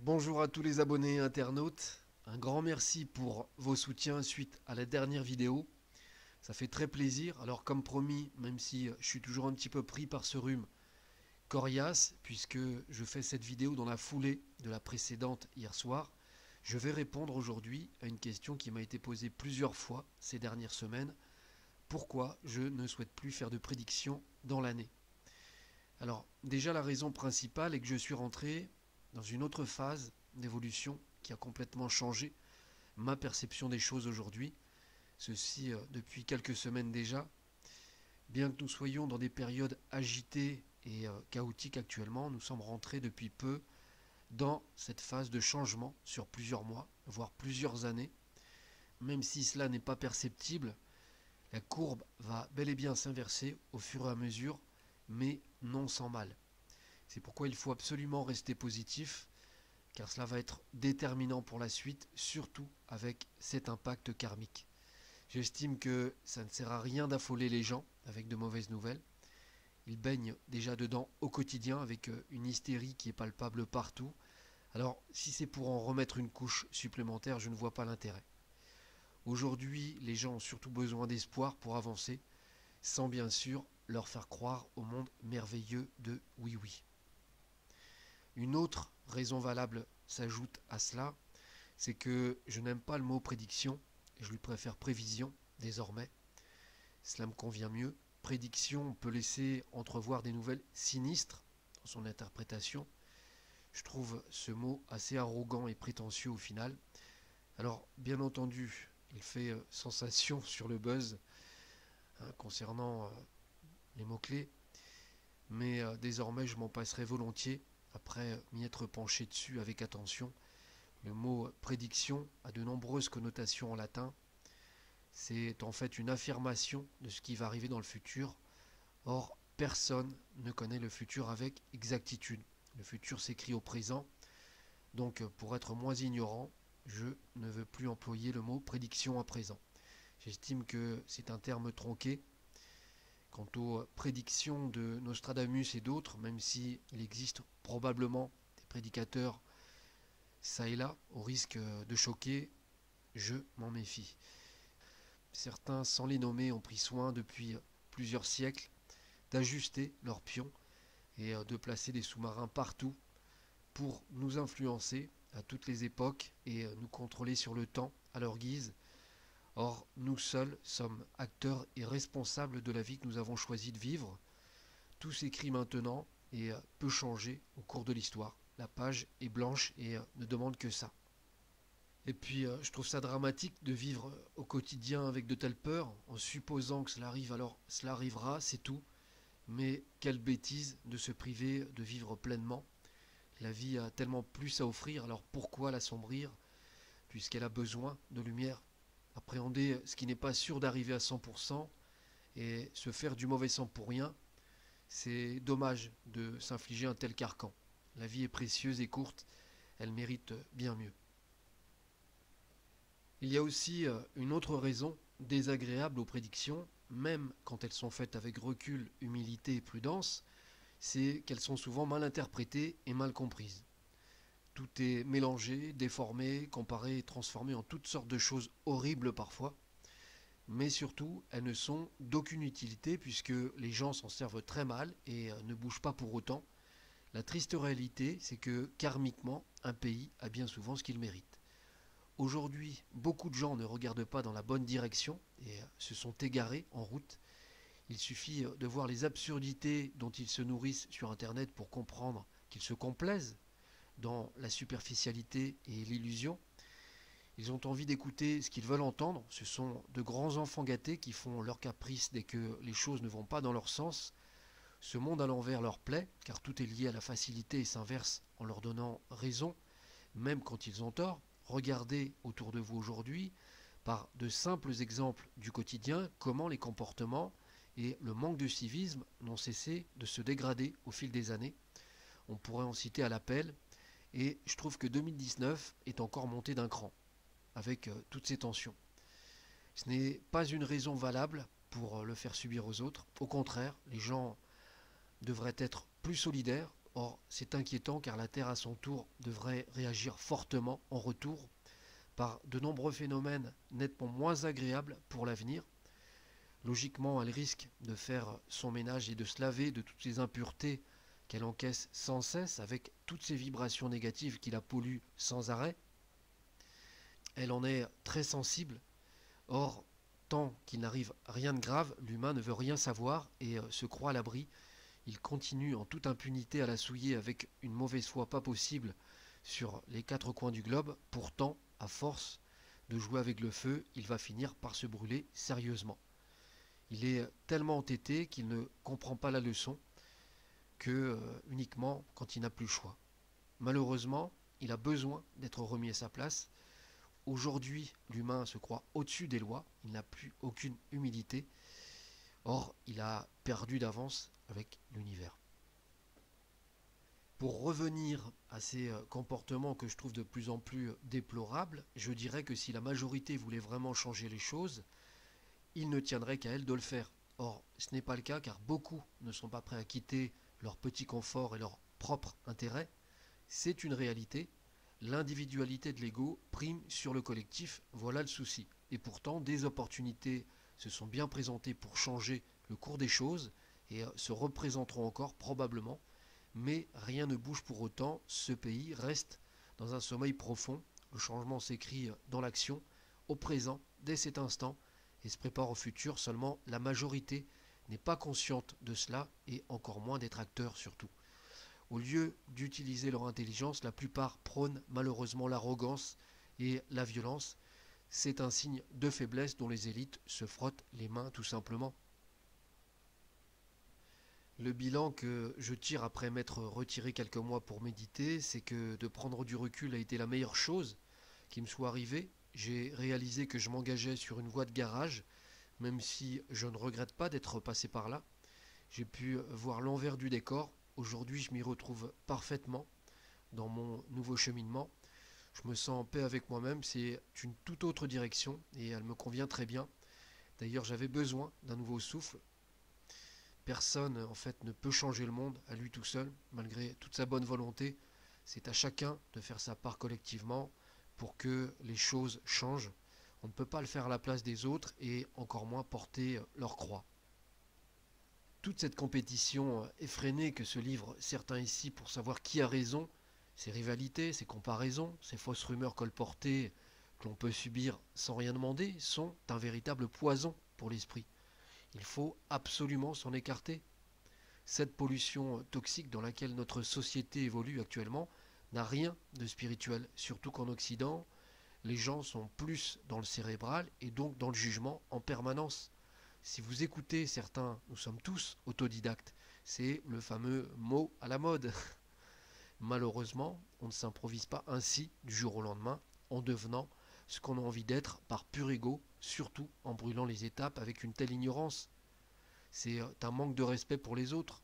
Bonjour à tous les abonnés et internautes, un grand merci pour vos soutiens suite à la dernière vidéo. Ça fait très plaisir. Alors comme promis, même si je suis toujours un petit peu pris par ce rhume coriace, puisque je fais cette vidéo dans la foulée de la précédente hier soir, je vais répondre aujourd'hui à une question qui m'a été posée plusieurs fois ces dernières semaines. Pourquoi je ne souhaite plus faire de prédictions dans l'année? Alors déjà la raison principale est que je suis rentré dans une autre phase d'évolution qui a complètement changé ma perception des choses aujourd'hui. Ceci depuis quelques semaines déjà. Bien que nous soyons dans des périodes agitées et chaotiques actuellement, nous sommes rentrés depuis peu dans cette phase de changement sur plusieurs mois, voire plusieurs années. Même si cela n'est pas perceptible, la courbe va bel et bien s'inverser au fur et à mesure, mais non sans mal. C'est pourquoi il faut absolument rester positif, car cela va être déterminant pour la suite, surtout avec cet impact karmique. J'estime que ça ne sert à rien d'affoler les gens avec de mauvaises nouvelles. Ils baignent déjà dedans au quotidien avec une hystérie qui est palpable partout. Alors, si c'est pour en remettre une couche supplémentaire, je ne vois pas l'intérêt. Aujourd'hui, les gens ont surtout besoin d'espoir pour avancer, sans bien sûr leur faire croire au monde merveilleux de oui oui. Une autre raison valable s'ajoute à cela, c'est que je n'aime pas le mot prédiction, et je lui préfère prévision désormais. Cela me convient mieux. Prédiction peut laisser entrevoir des nouvelles sinistres dans son interprétation. Je trouve ce mot assez arrogant et prétentieux au final. Alors, bien entendu, il fait sensation sur le buzz concernant les mots-clés, mais désormais je m'en passerai volontiers après m'y être penché dessus avec attention. Le mot prédiction a de nombreuses connotations en latin. C'est en fait une affirmation de ce qui va arriver dans le futur. Or, personne ne connaît le futur avec exactitude. Le futur s'écrit au présent. Donc, pour être moins ignorant, je ne veux plus employer le mot prédiction à présent. J'estime que c'est un terme tronqué. Quant aux prédictions de Nostradamus et d'autres, même s'il existe probablement des prédicateurs ça et là, au risque de choquer, je m'en méfie. Certains, sans les nommer, ont pris soin depuis plusieurs siècles d'ajuster leurs pions et de placer des sous-marins partout pour nous influencer à toutes les époques et nous contrôler sur le temps à leur guise. Or, nous seuls sommes acteurs et responsables de la vie que nous avons choisi de vivre. Tout s'écrit maintenant et peut changer au cours de l'histoire. La page est blanche et ne demande que ça. Et puis, je trouve ça dramatique de vivre au quotidien avec de telles peurs, en supposant que cela arrive, alors cela arrivera, c'est tout. Mais quelle bêtise de se priver de vivre pleinement. La vie a tellement plus à offrir, alors pourquoi l'assombrir, puisqu'elle a besoin de lumière. Appréhender ce qui n'est pas sûr d'arriver à 100% et se faire du mauvais sang pour rien, c'est dommage de s'infliger un tel carcan. La vie est précieuse et courte, elle mérite bien mieux. Il y a aussi une autre raison désagréable aux prédictions, même quand elles sont faites avec recul, humilité et prudence, c'est qu'elles sont souvent mal interprétées et mal comprises. Tout est mélangé, déformé, comparé et transformé en toutes sortes de choses horribles parfois, mais surtout elles ne sont d'aucune utilité puisque les gens s'en servent très mal et ne bougent pas pour autant. La triste réalité, c'est que karmiquement, un pays a bien souvent ce qu'il mérite. Aujourd'hui, beaucoup de gens ne regardent pas dans la bonne direction et se sont égarés en route. Il suffit de voir les absurdités dont ils se nourrissent sur Internet pour comprendre qu'ils se complaisent dans la superficialité et l'illusion. Ils ont envie d'écouter ce qu'ils veulent entendre. Ce sont de grands enfants gâtés qui font leurs caprices dès que les choses ne vont pas dans leur sens. Ce monde à l'envers leur plaît, car tout est lié à la facilité et s'inverse en leur donnant raison, même quand ils ont tort. Regardez autour de vous aujourd'hui, par de simples exemples du quotidien, comment les comportements et le manque de civisme n'ont cessé de se dégrader au fil des années. On pourrait en citer à l'appel, et je trouve que 2019 est encore monté d'un cran, avec toutes ces tensions. Ce n'est pas une raison valable pour le faire subir aux autres. Au contraire, les gens devraient être plus solidaires, Or, c'est inquiétant car la Terre à son tour devrait réagir fortement en retour par de nombreux phénomènes nettement moins agréables pour l'avenir. Logiquement, elle risque de faire son ménage et de se laver de toutes ces impuretés qu'elle encaisse sans cesse avec toutes ces vibrations négatives qui la polluent sans arrêt. Elle en est très sensible. Or, tant qu'il n'arrive rien de grave, l'humain ne veut rien savoir et se croit à l'abri. Il continue en toute impunité à la souiller avec une mauvaise foi pas possible sur les quatre coins du globe. Pourtant, à force de jouer avec le feu, il va finir par se brûler sérieusement. Il est tellement entêté qu'il ne comprend pas la leçon que uniquement quand il n'a plus le choix. Malheureusement, il a besoin d'être remis à sa place. Aujourd'hui, l'humain se croit au-dessus des lois, il n'a plus aucune humilité. Or, il a perdu d'avance avec l'univers. Pour revenir à ces comportements que je trouve de plus en plus déplorables, je dirais que si la majorité voulait vraiment changer les choses, il ne tiendrait qu'à elle de le faire. Or, ce n'est pas le cas car beaucoup ne sont pas prêts à quitter leur petit confort et leur propre intérêt. C'est une réalité. L'individualité de l'ego prime sur le collectif, voilà le souci. Et pourtant, des opportunités se sont bien présentées pour changer le cours des choses et se représenteront encore probablement, mais rien ne bouge pour autant, ce pays reste dans un sommeil profond, le changement s'écrit dans l'action, au présent, dès cet instant, et se prépare au futur, seulement la majorité n'est pas consciente de cela, et encore moins d'être acteur surtout. Au lieu d'utiliser leur intelligence, la plupart prônent malheureusement l'arrogance et la violence. C'est un signe de faiblesse dont les élites se frottent les mains tout simplement. Le bilan que je tire après m'être retiré quelques mois pour méditer, c'est que de prendre du recul a été la meilleure chose qui me soit arrivée. J'ai réalisé que je m'engageais sur une voie de garage, même si je ne regrette pas d'être passé par là. J'ai pu voir l'envers du décor. Aujourd'hui, je m'y retrouve parfaitement dans mon nouveau cheminement. Je me sens en paix avec moi-même. C'est une toute autre direction et elle me convient très bien. D'ailleurs, j'avais besoin d'un nouveau souffle. Personne, en fait, ne peut changer le monde à lui tout seul, malgré toute sa bonne volonté. C'est à chacun de faire sa part collectivement pour que les choses changent. On ne peut pas le faire à la place des autres et encore moins porter leur croix. Toute cette compétition effrénée que se livrent certains ici pour savoir qui a raison, ces rivalités, ces comparaisons, ces fausses rumeurs colportées que l'on peut subir sans rien demander, sont un véritable poison pour l'esprit. Il faut absolument s'en écarter. Cette pollution toxique dans laquelle notre société évolue actuellement n'a rien de spirituel, surtout qu'en Occident, les gens sont plus dans le cérébral et donc dans le jugement en permanence. Si vous écoutez certains, nous sommes tous autodidactes, c'est le fameux mot à la mode. Malheureusement, on ne s'improvise pas ainsi du jour au lendemain en devenant ce qu'on a envie d'être par pur ego, surtout en brûlant les étapes avec une telle ignorance. C'est un manque de respect pour les autres.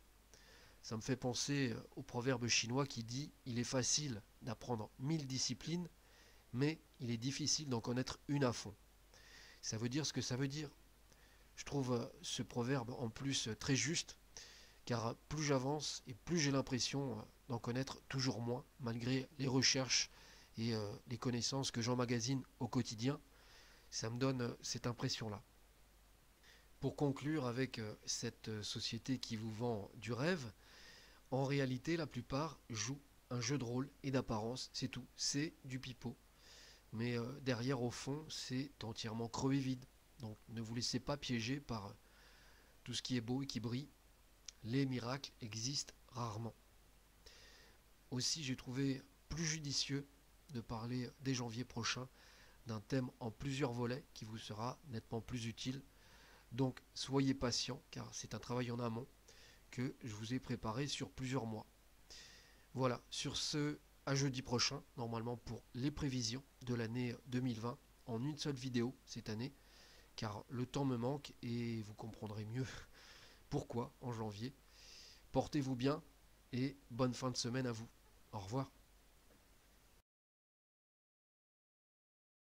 Ça me fait penser au proverbe chinois qui dit « Il est facile d'apprendre 1000 disciplines, mais il est difficile d'en connaître une à fond ». Ça veut dire ce que ça veut dire. Je trouve ce proverbe en plus très juste, car plus j'avance et plus j'ai l'impression d'en connaître toujours moins, malgré les recherches et les connaissances que j'emmagasine au quotidien. Ça me donne cette impression-là. Pour conclure avec cette société qui vous vend du rêve, en réalité la plupart jouent un jeu de rôle et d'apparence, c'est tout, c'est du pipeau. Mais derrière au fond c'est entièrement creux et vide. Donc ne vous laissez pas piéger par tout ce qui est beau et qui brille. Les miracles existent rarement. Aussi j'ai trouvé plus judicieux de parler dès janvier prochain d'un thème en plusieurs volets qui vous sera nettement plus utile. Donc soyez patient car c'est un travail en amont que je vous ai préparé sur plusieurs mois. Voilà, sur ce, à jeudi prochain, normalement pour les prévisions de l'année 2020, en une seule vidéo cette année, car le temps me manque et vous comprendrez mieux pourquoi en janvier. Portez-vous bien et bonne fin de semaine à vous. Au revoir.